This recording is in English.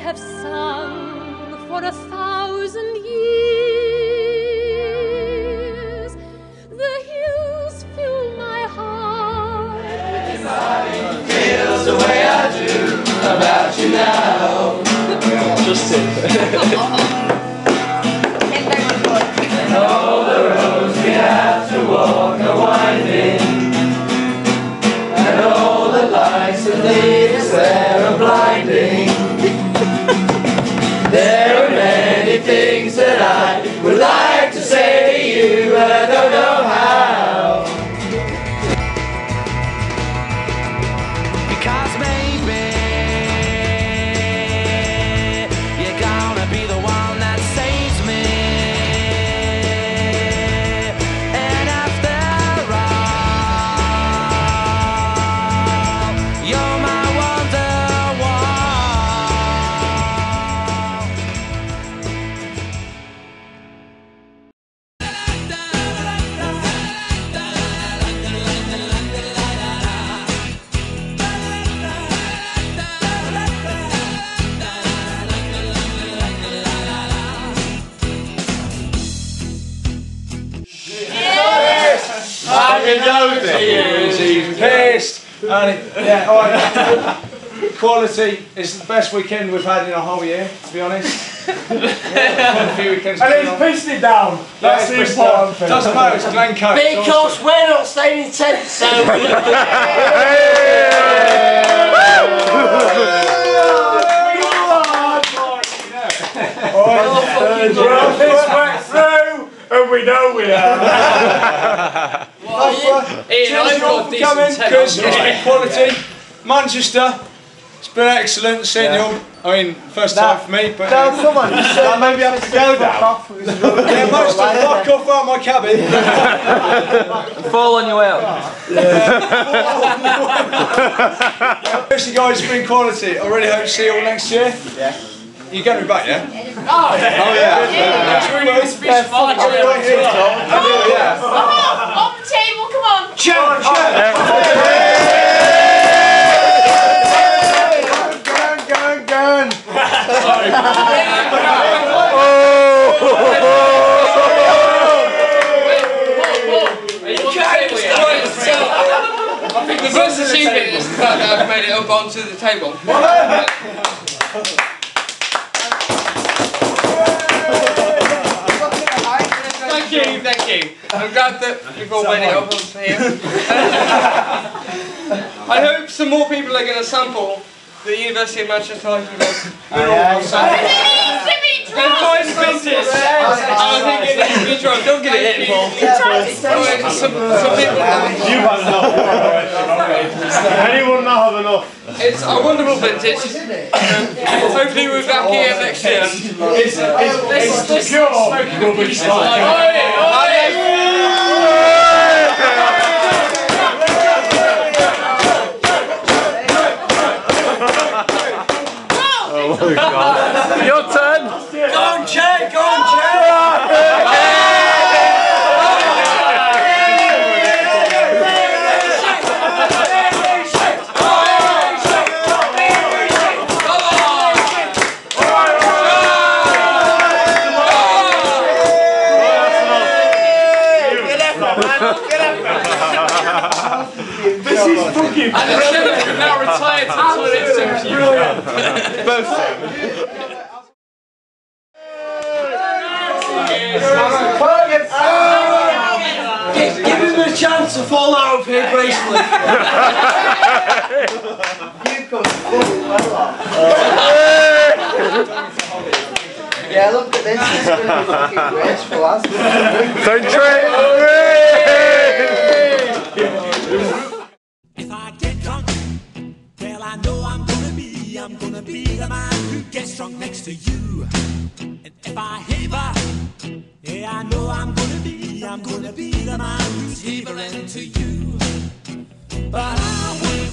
have sung for 1,000 years. The hills fill my heart. Nobody feels the way I do about you now. Just it. And all the roads we have to walk are winding, and all the lights that lead us there are blinding. There are many things that I would like to say to you, but I don't know how. Because maybe you're gonna be the one that saves me. And after all, you're my He's pissed. Yeah, all right. Quality is the best weekend we've had in a whole year, to be honest. A few weekends. And he's pissed it down. That's the important thing. Doesn't matter, it's Glencoe. Because we're not staying in tents, so and we know we are. Cheers for coming, because it's been quality. Manchester, it's been excellent seeing you all. I mean, first time for me, but no, come on, maybe I have to go now. Yeah, most of fuck off out of my cabin. Fall on your way out. Seriously guys, it's been quality. I really hope to see you all next year. Yeah. You get me back, yeah? oh yeah. On the table, come on. Going. I think the best achievement is the fact that I've made it up onto the table. Thank you. I'm glad that we've all made it up onto here. I hope some more people are going to sample the University of Manchester Hiking Club. I think it needs to be drunk. Don't get it in, Paul. Some people. You've had enough. Anyone not have enough? It's a wonderful vintage. Hopefully we'll be back here next year. It's pure rubbish. Your turn. Go on, Jay. This is fucking. And the children have now retired to the toilet section. Both. Give him a chance to fall out of here gracefully. Yeah, look at this. It's going to be fucking graceful, hasn't it? Don't trip. If I get drunk, well I know I'm gonna be the man who gets drunk next to you. And if I heaver, yeah I know I'm gonna be the man who's heavering to you. But I will